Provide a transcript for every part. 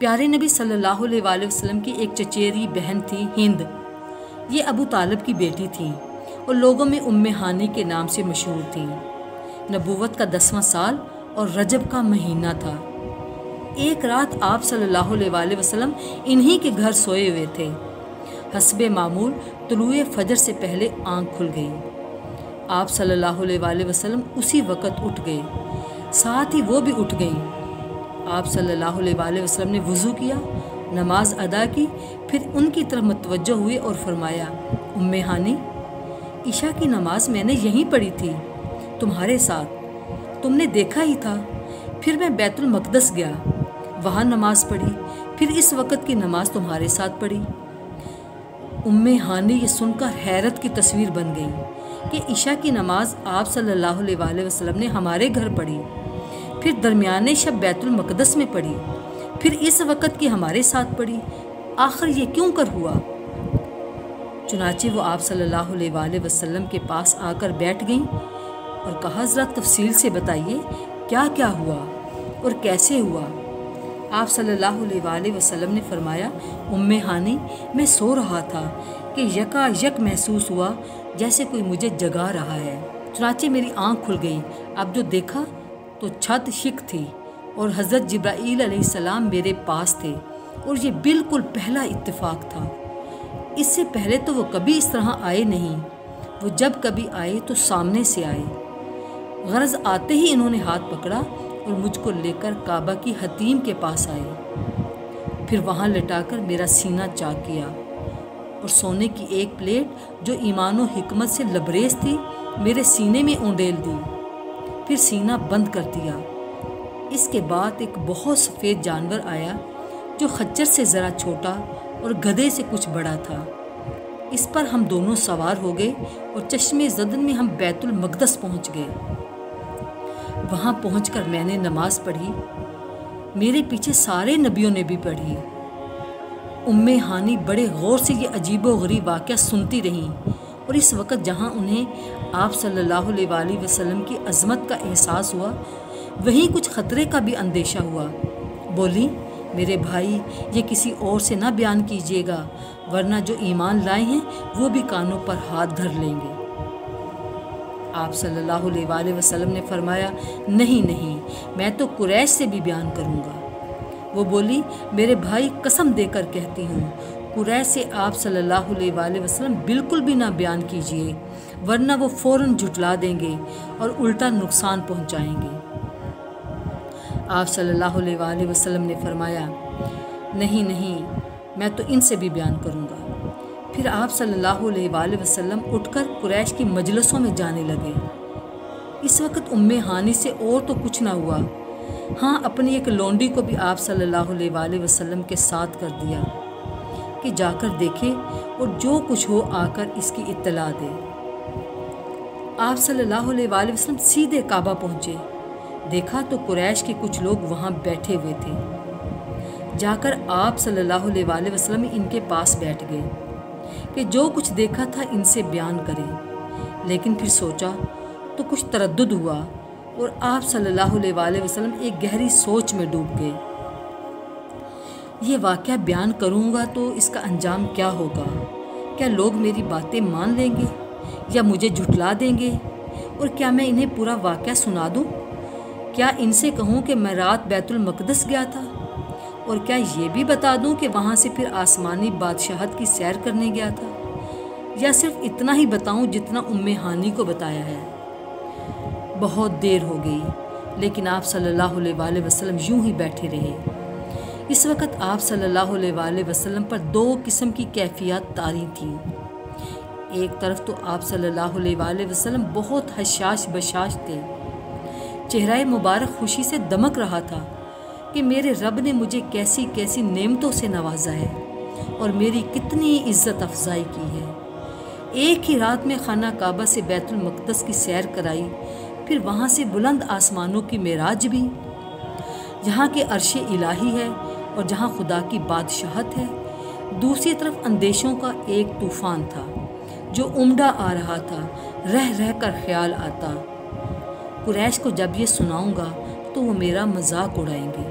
پیارے نبی صلی اللہ علیہ وآلہ وسلم کی ایک چچیری بہن تھی ہند۔ یہ ابو طالب کی بیٹی تھی اور لوگوں میں ام ہانی کے نام سے مشہور تھی۔ نبوت کا 10واں سال اور رجب کا مہینہ تھا۔ ایک رات آپ صلی اللہ علیہ وآلہ وسلم انہی کے گھر سوئے ہوئے تھے۔ حسب معمول طلوع فجر سے پہلے آنکھ کھل گئی۔ آپ صلی اللہ علیہ وآلہ وسلم اسی وقت اٹھ گئے، ساتھ ہی وہ بھی اٹھ گئیں۔ آپ صلی اللہ علیہ وآلہ وسلم نے وضو کیا، نماز ادا کی، پھر ان کی طرف متوجہ ہوئے اور فرمایا، ام ہانی، عشاء کی نماز میں نے یہیں پڑھی تھی تمہارے ساتھ، تم نے دیکھا ہی تھا۔ پھر میں بیت المقدس گیا، وہاں نماز پڑھی، پھر اس وقت کی نماز تمہارے ساتھ پڑھی۔ ام ہانی یہ سن کر حیرت کی تصویر بن گئی کہ عشاء کی نماز آپ صلی اللہ علیہ وآلہ وسلم نے ہمارے گھر پڑھی، پھر درمیانے شب بیت المقدس میں پڑھی، پھر اس وقت کی ہمارے ساتھ پڑھی، آخر یہ کیوں کر ہوا؟ چنانچہ وہ آپ صلی اللہ علیہ وآلہ وسلم کے پاس آ کر بیٹھ گئیں اور کہا، ذرا تفصیل سے بتائیے کیا کیا ہوا اور کیسے ہوا؟ آپ صلی اللہ علیہ وآلہ وسلم نے فرمایا، ام ہانی، میں سو رہا تھا کہ یکا یک محسوس ہوا جیسے کوئی مجھے جگا رہا ہے۔ چنانچہ میری آنکھ کھل گئی، اب جو دیکھا تو چھت شک تھی اور حضرت جبرائیل علیہ السلام میرے پاس تھے، اور یہ بالکل پہلا اتفاق تھا۔ اس سے پہلے تو وہ کبھی اس طرح آئے نہیں، وہ جب کبھی آئے تو سامنے سے آئے۔ غرض آتے ہی انہوں نے ہاتھ پکڑا اور مجھ کو لے کر کعبہ کی حتیم کے پاس آئے، پھر وہاں لٹا کر میرا سینہ چاک کیا اور سونے کی ایک پلیٹ جو ایمان و حکمت سے لبریز تھی میرے سینے میں اونڈیل دی، پھر سینہ بند کر دیا۔ اس کے بعد ایک بہت سفید جانور آیا جو خچر سے ذرا چھوٹا اور گدھے سے کچھ بڑا تھا۔ اس پر ہم دونوں سوار ہو گئے اور چشمے زدن میں ہم بیت المقدس پہنچ گئے۔ وہاں پہنچ کر میں نے نماز پڑھی، میرے پیچھے سارے نبیوں نے بھی پڑھی۔ ام ہانی بڑے غور سے یہ عجیب و غریب واقعہ سنتی رہیں، اور اس وقت جہاں انہیں آپ صلی اللہ علیہ وآلہ وسلم کی عظمت کا احساس ہوا، وہیں کچھ خطرے کا بھی اندیشہ ہوا۔ بولی، میرے بھائی، یہ کسی اور سے نہ بیان کیجیے گا، ورنہ جو ایمان لائے ہیں وہ بھی کانوں پر ہاتھ دھر لیں گے۔ آپ صلی اللہ علیہ وآلہ وسلم نے فرمایا، نہیں، میں تو قریش سے بھی بیان کروں گا۔ وہ بولی، میرے بھائی، قسم دے کر کہتی ہوں، قریش سے آپ صلی اللہ علیہ وآلہ وسلم بالکل بھی نہ بیان کیجیے، ورنہ وہ فوراً جھٹلا دیں گے اور الٹا نقصان پہنچائیں گے۔ آپ صلی اللہ علیہ وآلہ وسلم نے فرمایا، نہیں، میں تو ان سے بھی بیان کروں گا۔ پھر آپ صلی اللہ علیہ وآلہ وسلم اٹھ کر قریش کی مجلسوں میں جانے لگے۔ اس وقت ام ہانی سے اور تو کچھ نہ ہوا، ہاں اپنی ایک لونڈی کو بھی آپ صلی اللہ علیہ وآلہ وسلم کے ساتھ کر دیا کہ جا کر دیکھے اور جو کچھ ہو آ کر اس کی اطلاع دے۔ آپ صلی اللہ علیہ وآلہ وسلم سیدھے کعبہ پہنچے، دیکھا تو قریش کے کچھ لوگ وہاں بیٹھے ہوئے تھے۔ جا کر آپ صلی اللہ علیہ وآلہ وسلم ان کے پاس بیٹھ گئے کہ جو کچھ دیکھا تھا ان سے بیان کریں، لیکن پھر سوچا تو کچھ تردد ہوا اور آپ صلی اللہ علیہ وآلہ وسلم ایک گہری سوچ میں ڈوب گئے۔ یہ واقعہ بیان کروں گا تو اس کا انجام کیا ہوگا؟ کیا لوگ میری باتیں مان لیں گے یا مجھے جھٹلا دیں گے؟ اور کیا میں انہیں پورا واقعہ سنا دوں؟ کیا ان سے کہوں کہ میں رات بیت المقدس گیا تھا؟ اور کیا یہ بھی بتا دوں کہ وہاں سے پھر آسمانی بادشاہت کی سیر کرنے گیا تھا؟ یا صرف اتنا ہی بتاؤں جتنا ام ہانی کو بتایا ہے؟ بہت دیر ہو گئی، لیکن آپ صلی اللہ علیہ وآلہ وسلم یوں ہی بیٹھے رہے۔ اس وقت آپ صلی اللہ علیہ وآلہ وسلم پر دو قسم کی کیفیات طاری تھیں۔ ایک طرف تو آپ صلی اللہ علیہ وآلہ وسلم بہت حشاش بشاش تھے، چہرہ مبارک خوشی سے دمک رہا تھا کہ میرے رب نے مجھے کیسی کیسی نعمتوں سے نوازا ہے اور میری کتنی عزت افزائی کی ہے۔ ایک ہی رات میں خانہ کعبہ سے بیت المقدس کی سیر کرائی، پھر وہاں سے بلند آسمانوں کی معراج بھی، جہاں کہ عرش الہی ہے اور جہاں خدا کی بادشاہت ہے۔ دوسری طرف اندیشوں کا ایک طوفان تھا جو عمدہ آ رہا تھا، رہ رہ کر خیال آتا، قریش کو جب یہ سناؤں گا تو وہ میرا مذاق اڑائیں گے،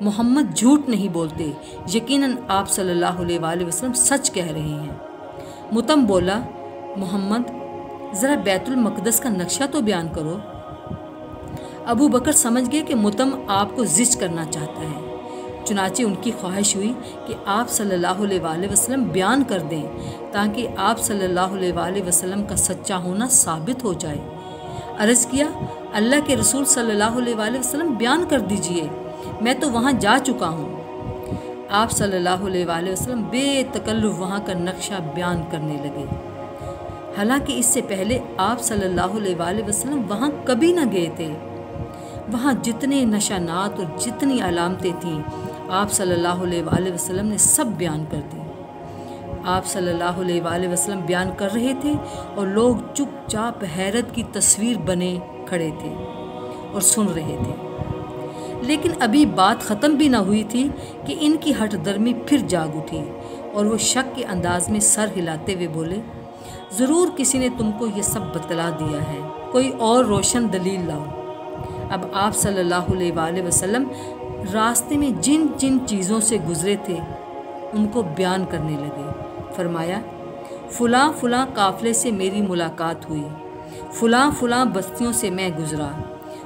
محمد جھوٹ نہیں بولتے، یقیناً آپ صلی اللہ علیہ وآلہ وسلم سچ کہہ رہے ہیں۔ متم بولا، محمد ذرا بیت المقدس کا نقشہ تو بیان کرو۔ ابو بکر سمجھ گئے کہ متم آپ کو زج کرنا چاہتا ہے، چنانچہ ان کی خواہش ہوئی کہ آپ صلی اللہ علیہ وآلہ وسلم بیان کر دیں تاکہ آپ صلی اللہ علیہ وآلہ وسلم کا سچا ہونا ثابت ہو جائے۔ عرض کیا، اللہ کے رسول صلی اللہ علیہ وآلہ وسلم بیان کر دیجئے، میں تو وہاں جا چکا ہوں۔ آپ صلی اللہ علیہ وآلہ وسلم بے تکلف وہاں کا نقشہ بیان کرنے لگے، حالانکہ اس سے پہلے آپ صلی اللہ علیہ وآلہ وسلم وہاں کبھی نہ گئے تھے۔ وہاں جتنے نشانات اور جتنی علامتیں تھیں، آپ صلی اللہ علیہ وآلہ وسلم نے سب بیان کر دی۔ آپ صلی اللہ علیہ وآلہ وسلم بیان کر رہے تھے اور لوگ چپ چاپ حیرت کی تصویر بنے کھڑے تھے اور سن رہے تھے۔ لیکن ابھی بات ختم بھی نہ ہوئی تھی کہ ان کی ہٹ درمی پھر جاگ اٹھی اور وہ شک کے انداز میں سر ہلاتے ہوئے بولے، ضرور کسی نے تم کو یہ سب بتلا دیا ہے، کوئی اور روشن دلیل لاؤ۔ اب آپ صلی اللہ علیہ وآلہ وسلم راستے میں جن جن چیزوں سے گزرے تھے ان کو بیان کرنے لگے۔ فرمایا، فلاں فلاں قافلے سے میری ملاقات ہوئی، فلاں فلاں بستیوں سے میں گزرا،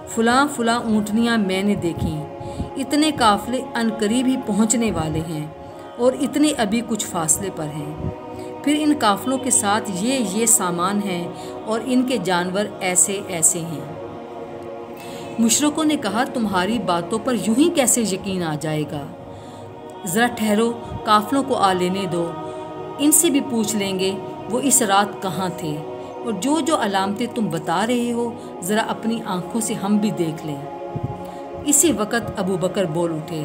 فلاں فلاں اونٹنیاں میں نے دیکھیں، اتنے قافلے عنقریب ہی پہنچنے والے ہیں اور اتنے ابھی کچھ فاصلے پر ہیں، پھر ان قافلوں کے ساتھ یہ سامان ہیں اور ان کے جانور ایسے ایسے ہیں۔ مشرکوں نے کہا، تمہاری باتوں پر یوں ہی کیسے یقین آ جائے گا؟ ذرا ٹھہرو، قافلوں کو آ لینے دو، ان سے بھی پوچھ لیں گے وہ اس رات کہاں تھے، اور جو علامتیں تم بتا رہے ہو ذرا اپنی آنکھوں سے ہم بھی دیکھ لیں۔ اسی وقت ابو بکر بول اٹھے،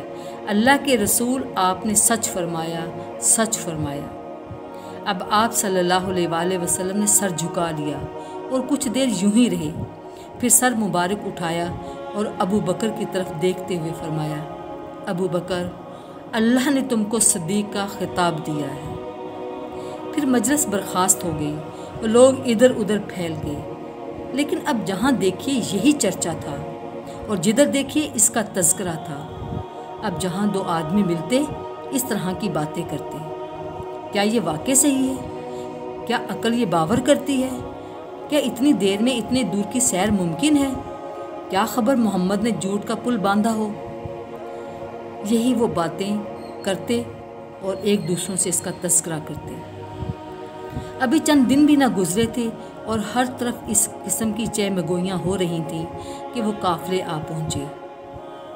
اللہ کے رسول آپ نے سچ فرمایا، سچ فرمایا۔ اب آپ صلی اللہ علیہ وآلہ وسلم نے سر جھکا لیا اور کچھ دیر یوں ہی رہے، پھر سر مبارک اٹھایا اور ابو بکر کی طرف دیکھتے ہوئے فرمایا، ابو بکر، اللہ نے تم کو صدیق کا خطاب دیا ہے۔ پھر مجلس برخاست ہو گئی اور لوگ ادھر ادھر پھیل گئے، لیکن اب جہاں دیکھیے یہی چرچا تھا اور جدھر دیکھیے اس کا تذکرہ تھا۔ اب جہاں دو آدمی ملتے اس طرح کی باتیں کرتے۔ کیا یہ واقع صحیح ہے؟ کیا عقل یہ باور کرتی ہے؟ کیا اتنی دیر میں اتنے دور کی سیر ممکن ہے؟ کیا خبر محمد نے جھوٹ کا پل باندھا ہو؟ یہی وہ باتیں کرتے اور ایک دوسروں سے اس کا تذکرہ کرتے۔ ابھی چند دن بھی نہ گزرے تھے اور ہر طرف اس قسم کی چہمگوئیاں ہو رہی تھیں کہ وہ قافلے آ پہنچے۔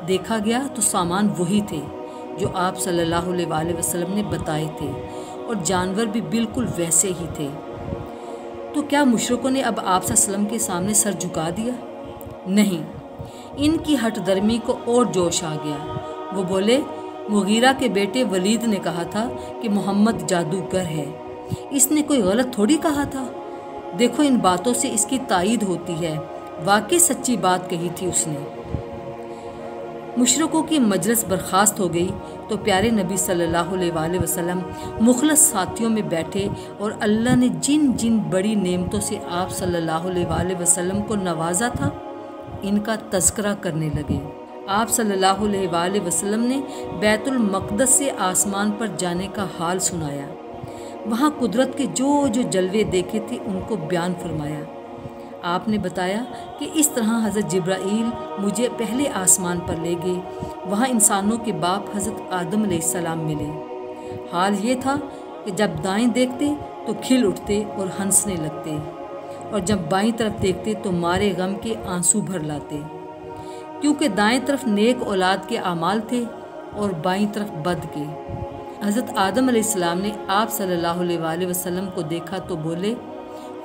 دیکھا گیا تو سامان وہی تھے جو آپ صلی اللہ علیہ وآلہ وسلم نے بتائے تھے اور جانور بھی بالکل ویسے ہی تھے۔ تو کیا مشرکوں نے اب آپ صلی اللہ علیہ وسلم کے سامنے سر جھکا دیا؟ نہیں، ان کی ہٹ درمی کو اور جوش آ گیا۔ وہ بولے، مغیرہ کے بیٹے ولید نے کہا تھا کہ محمد جادوگر ہے، اس نے کوئی غلط تھوڑی کہا تھا۔ دیکھو ان باتوں سے اس کی تائید ہوتی ہے، واقعی سچی بات کہی تھی اس نے۔ مشرکوں کی مجلس برخاست ہو گئی تو پیارے نبی صلی اللہ علیہ وآلہ وسلم مخلص ساتھیوں میں بیٹھے اور اللہ نے جن جن بڑی نعمتوں سے آپ صلی اللہ علیہ وآلہ وسلم کو نوازا تھا ان کا تذکرہ کرنے لگے۔ آپ صلی اللہ علیہ وآلہ وسلم نے بیت المقدس سے آسمان پر جانے کا حال سنایا، وہاں قدرت کے جو جلوے دیکھے تھے ان کو بیان فرمایا۔ آپ نے بتایا کہ اس طرح حضرت جبرائیل مجھے پہلے آسمان پر لے گئے، وہاں انسانوں کے باپ حضرت آدم علیہ السلام ملے۔ حال یہ تھا کہ جب دائیں دیکھتے تو کھل اٹھتے اور ہنسنے لگتے، اور جب بائیں طرف دیکھتے تو مارے غم کے آنسو بھر لاتے، کیونکہ دائیں طرف نیک اولاد کے اعمال تھے اور بائیں طرف بد کے۔ حضرت آدم علیہ السلام نے آپ صلی اللہ علیہ وآلہ وسلم کو دیکھا تو بولے،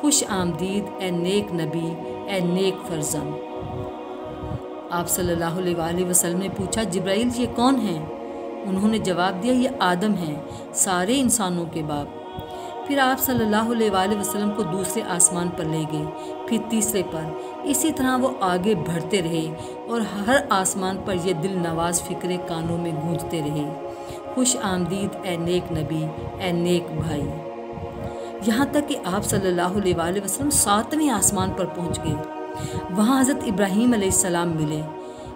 خوش آمدید اے نیک نبی، اے نیک فرزند۔ آپ صلی اللہ علیہ وآلہ وسلم نے پوچھا، جبرائیل یہ کون ہیں؟ انہوں نے جواب دیا، یہ آدم ہیں، سارے انسانوں کے باپ۔ پھر آپ صلی اللہ علیہ وآلہ وسلم کو دوسرے آسمان پر لے گئے، پھر تیسرے پر، اسی طرح وہ آگے بڑھتے رہے اور ہر آسمان پر یہ دل نواز فکرے کانوں میں گونجتے رہے، خوش آمدید اے نیک نبی، اے نیک بھائی، یہاں تک کہ آپ صلی اللہ علیہ وآلہ وسلم 7ویں آسمان پر پہنچ گئے۔ وہاں حضرت ابراہیم علیہ السلام ملے،